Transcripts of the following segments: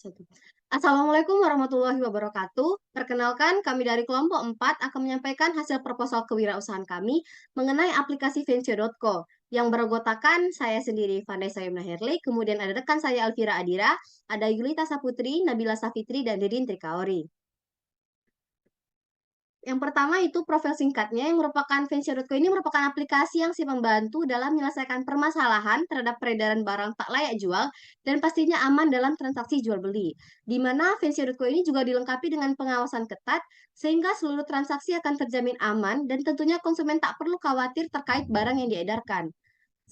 Satu. Assalamualaikum warahmatullahi wabarakatuh. Perkenalkan, kami dari kelompok 4 akan menyampaikan hasil proposal kewirausahaan kami mengenai aplikasi Venture.co yang beranggotakan saya sendiri, Vanessa Yumna Herli, kemudian ada rekan saya Alvira Adira, ada Yulita Saputri, Nabila Safitri, dan Didin Trikaori. Yang pertama itu profil singkatnya yang merupakan Venture.co ini merupakan aplikasi yang membantu dalam menyelesaikan permasalahan terhadap peredaran barang tak layak jual dan pastinya aman dalam transaksi jual beli. Di mana Venture.co ini juga dilengkapi dengan pengawasan ketat sehingga seluruh transaksi akan terjamin aman dan tentunya konsumen tak perlu khawatir terkait barang yang diedarkan.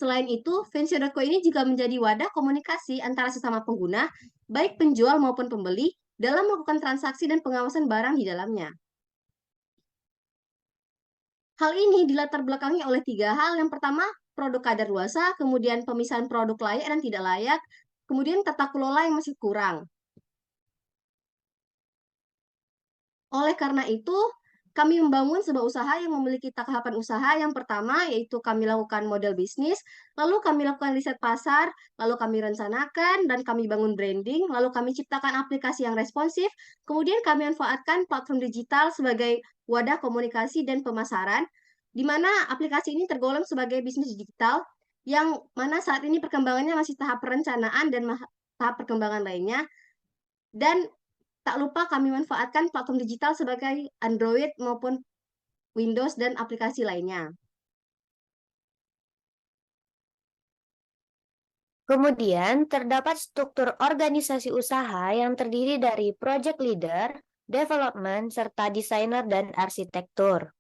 Selain itu, Venture.co ini juga menjadi wadah komunikasi antara sesama pengguna, baik penjual maupun pembeli, dalam melakukan transaksi dan pengawasan barang di dalamnya. Hal ini dilatar belakangi oleh tiga hal. Yang pertama, produk kadaluarsa, kemudian pemisahan produk layak dan tidak layak, kemudian tata kelola yang masih kurang. Oleh karena itu, kami membangun sebuah usaha yang memiliki tahapan usaha. Yang pertama, yaitu kami lakukan model bisnis, lalu kami lakukan riset pasar, lalu kami rencanakan, dan kami bangun branding, lalu kami ciptakan aplikasi yang responsif, kemudian kami manfaatkan platform digital sebagai wadah komunikasi dan pemasaran, di mana aplikasi ini tergolong sebagai bisnis digital, yang mana saat ini perkembangannya masih tahap perencanaan dan tahap perkembangan lainnya, dan tak lupa kami manfaatkan platform digital sebagai Android maupun Windows dan aplikasi lainnya. Kemudian, terdapat struktur organisasi usaha yang terdiri dari project leader, development, serta desainer dan arsitektur.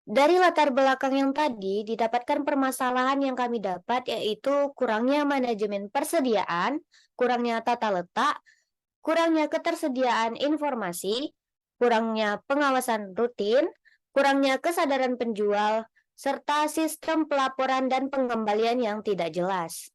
Dari latar belakang yang tadi, didapatkan permasalahan yang kami dapat yaitu kurangnya manajemen persediaan, kurangnya tata letak, kurangnya ketersediaan informasi, kurangnya pengawasan rutin, kurangnya kesadaran penjual, serta sistem pelaporan dan pengembalian yang tidak jelas.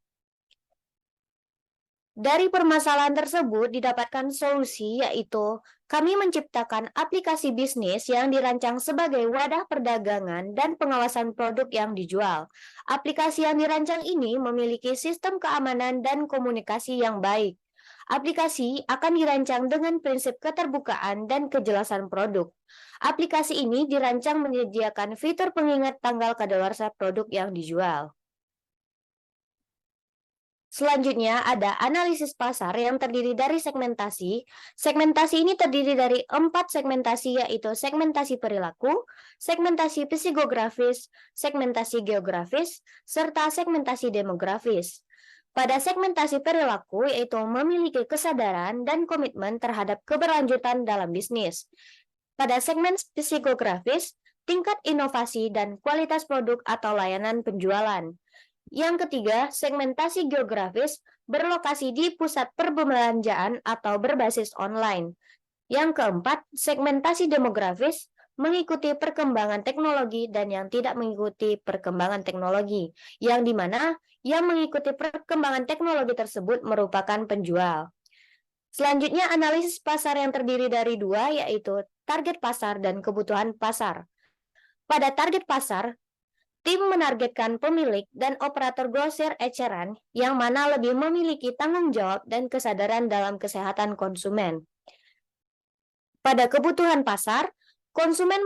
Dari permasalahan tersebut didapatkan solusi, yaitu kami menciptakan aplikasi bisnis yang dirancang sebagai wadah perdagangan dan pengawasan produk yang dijual. Aplikasi yang dirancang ini memiliki sistem keamanan dan komunikasi yang baik. Aplikasi akan dirancang dengan prinsip keterbukaan dan kejelasan produk. Aplikasi ini dirancang menyediakan fitur pengingat tanggal kadaluarsa produk yang dijual. Selanjutnya ada analisis pasar yang terdiri dari segmentasi. Segmentasi ini terdiri dari 4 segmentasi, yaitu segmentasi perilaku, segmentasi psikografis, segmentasi geografis, serta segmentasi demografis. Pada segmentasi perilaku, yaitu memiliki kesadaran dan komitmen terhadap keberlanjutan dalam bisnis. Pada segmen psikografis, tingkat inovasi dan kualitas produk atau layanan penjualan. Yang ketiga, segmentasi geografis berlokasi di pusat perbelanjaan atau berbasis online. Yang keempat, segmentasi demografis mengikuti perkembangan teknologi dan yang tidak mengikuti perkembangan teknologi, yang dimana yang mengikuti perkembangan teknologi tersebut merupakan penjual. Selanjutnya, analisis pasar yang terdiri dari dua, yaitu target pasar dan kebutuhan pasar. Pada target pasar, tim menargetkan pemilik dan operator grosir eceran yang mana lebih memiliki tanggung jawab dan kesadaran dalam kesehatan konsumen. Pada kebutuhan pasar, konsumen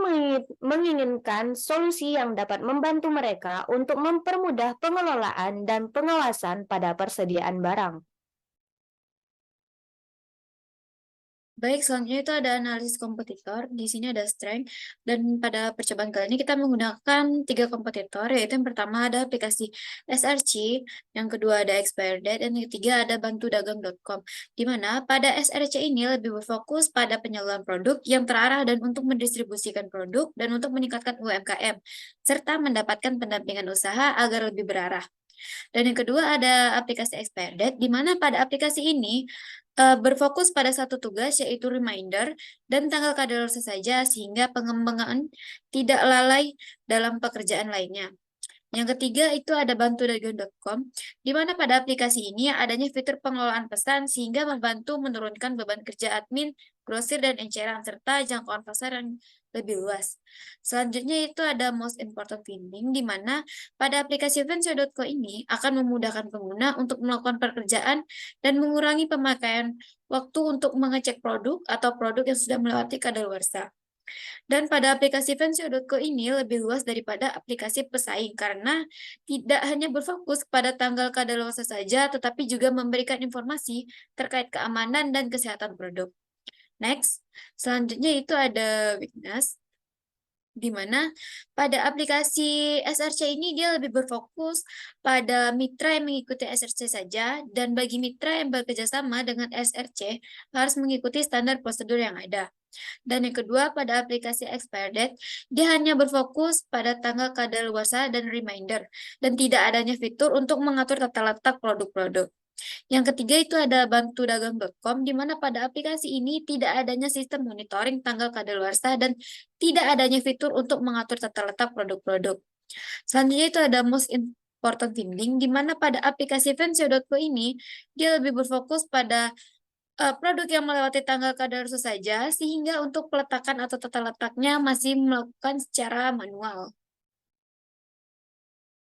menginginkan solusi yang dapat membantu mereka untuk mempermudah pengelolaan dan pengawasan pada persediaan barang. Baik, selanjutnya itu ada analisis kompetitor. Di sini ada strength. Dan pada percobaan kali ini kita menggunakan 3 kompetitor, yaitu yang pertama ada aplikasi SRC, yang kedua ada expired date, dan yang ketiga ada bantudagang.com. Di mana pada SRC ini lebih berfokus pada penyaluran produk yang terarah dan untuk mendistribusikan produk dan untuk meningkatkan UMKM, serta mendapatkan pendampingan usaha agar lebih berarah. Dan yang kedua ada aplikasi expired date, di mana pada aplikasi ini berfokus pada satu tugas yaitu reminder dan tanggal kadaluarsa saja sehingga pengembangan tidak lalai dalam pekerjaan lainnya. Yang ketiga itu ada bantudagang.com, di mana pada aplikasi ini adanya fitur pengelolaan pesan sehingga membantu menurunkan beban kerja admin, grosir dan eceran serta jangkauan pasar yang lebih luas. Selanjutnya itu ada most important finding, di mana pada aplikasi Vensio.co ini akan memudahkan pengguna untuk melakukan pekerjaan dan mengurangi pemakaian waktu untuk mengecek produk atau produk yang sudah melewati kadaluarsa. Dan pada aplikasi Vensio.co ini lebih luas daripada aplikasi pesaing karena tidak hanya berfokus pada tanggal kadaluarsa saja, tetapi juga memberikan informasi terkait keamanan dan kesehatan produk. Next, selanjutnya itu ada weakness, di mana pada aplikasi SRC ini dia lebih berfokus pada mitra yang mengikuti SRC saja, dan bagi mitra yang bekerja sama dengan SRC harus mengikuti standar prosedur yang ada. Dan yang kedua, pada aplikasi expire date, dia hanya berfokus pada tanggal kadaluarsa dan reminder, dan tidak adanya fitur untuk mengatur tata letak produk-produk. Yang ketiga itu ada bantudagang.com, di mana pada aplikasi ini tidak adanya sistem monitoring tanggal kadaluarsa dan tidak adanya fitur untuk mengatur tata letak produk-produk. Selanjutnya itu ada most important finding, di mana pada aplikasi Vensio.co ini dia lebih berfokus pada produk yang melewati tanggal kadaluarsa saja, sehingga untuk peletakan atau tata letaknya masih melakukan secara manual.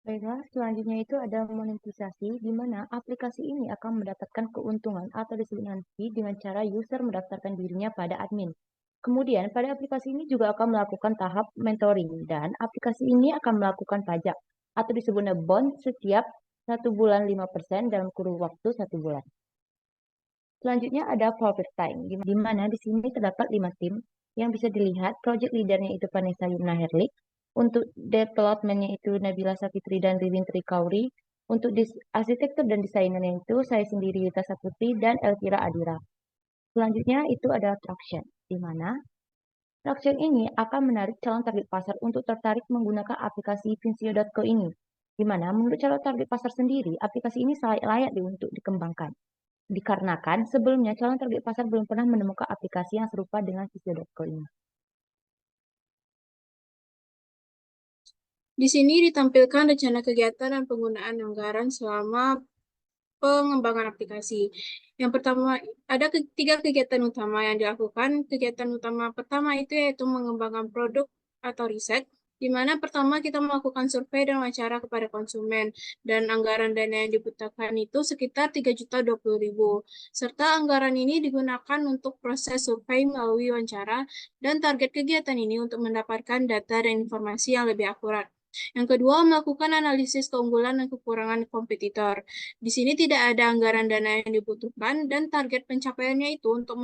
Baiklah, selanjutnya itu ada monetisasi, di mana aplikasi ini akan mendapatkan keuntungan atau disebut fee dengan cara user mendaftarkan dirinya pada admin. Kemudian, pada aplikasi ini juga akan melakukan tahap mentoring, dan aplikasi ini akan melakukan pajak atau disebutnya bond setiap 1 bulan 5% dalam kurun waktu 1 bulan. Selanjutnya ada Profit Time, di mana di sini terdapat 5 tim yang bisa dilihat. Project leadernya itu Vanessa Yumna Herlik, untuk developmentnya itu Nabila Safitri dan Ririn Trikauri, untuk arsitektur dan desainernya itu saya sendiri Yuta Saputri dan Elvira Adira. Selanjutnya itu ada Traction, di mana Traction ini akan menarik calon target pasar untuk tertarik menggunakan aplikasi Vinsio.co ini, di mana menurut calon target pasar sendiri, aplikasi ini layak untuk dikembangkan. Dikarenakan sebelumnya calon target pasar belum pernah menemukan aplikasi yang serupa dengan Vinsio.co ini. Di sini ditampilkan rencana kegiatan dan penggunaan anggaran selama pengembangan aplikasi. Yang pertama, ada tiga kegiatan utama yang dilakukan. Kegiatan utama pertama itu yaitu mengembangkan produk atau riset, di mana pertama kita melakukan survei dan wawancara kepada konsumen, dan anggaran dana yang dibutuhkan itu sekitar 3.020.000. Serta anggaran ini digunakan untuk proses survei melalui wawancara, dan target kegiatan ini untuk mendapatkan data dan informasi yang lebih akurat. Yang kedua, melakukan analisis keunggulan dan kekurangan kompetitor. Di sini tidak ada anggaran dana yang dibutuhkan, dan target pencapaiannya itu untuk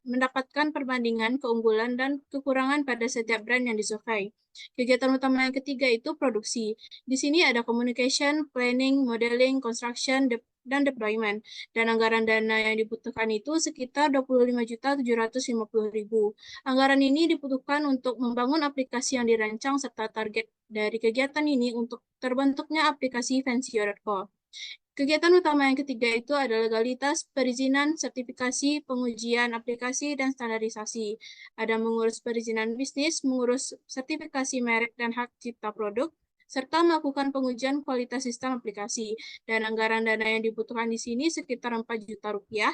mendapatkan perbandingan keunggulan dan kekurangan pada setiap brand yang disurvei. Kegiatan utama yang ketiga itu produksi. Di sini ada communication, planning, modeling, construction, dan deployment. Dan anggaran dana yang dibutuhkan itu sekitar 25.750.000. Anggaran ini dibutuhkan untuk membangun aplikasi yang dirancang serta target dari kegiatan ini untuk terbentuknya aplikasi Vensio.co. Kegiatan utama yang ketiga itu adalah legalitas, perizinan, sertifikasi, pengujian aplikasi, dan standarisasi. Ada mengurus perizinan bisnis, mengurus sertifikasi merek dan hak cipta produk, serta melakukan pengujian kualitas sistem aplikasi. Dan anggaran dana yang dibutuhkan di sini sekitar 4 juta rupiah.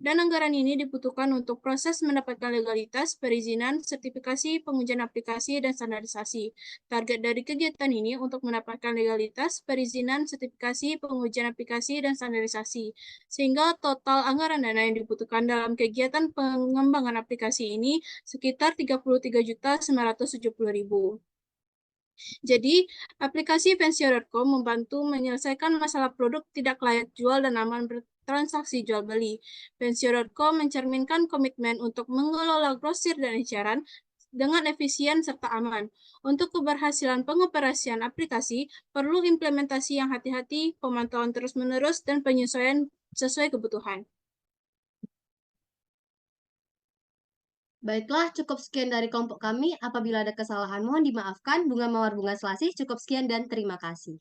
Dan anggaran ini dibutuhkan untuk proses mendapatkan legalitas, perizinan, sertifikasi, pengujian aplikasi, dan standarisasi. Target dari kegiatan ini untuk mendapatkan legalitas, perizinan, sertifikasi, pengujian aplikasi, dan standarisasi. Sehingga total anggaran dana yang dibutuhkan dalam kegiatan pengembangan aplikasi ini sekitar 33.970.000. Jadi, aplikasi Pensio.co membantu menyelesaikan masalah produk tidak layak jual dan aman bertransaksi jual beli. Pensio.co mencerminkan komitmen untuk mengelola grosir dan eceran dengan efisien serta aman. Untuk keberhasilan pengoperasian aplikasi, perlu implementasi yang hati-hati, pemantauan terus-menerus, dan penyesuaian sesuai kebutuhan. Baiklah, cukup sekian dari kelompok kami. Apabila ada kesalahan, mohon dimaafkan. Bunga Mawar Bunga Selasih, cukup sekian dan terima kasih.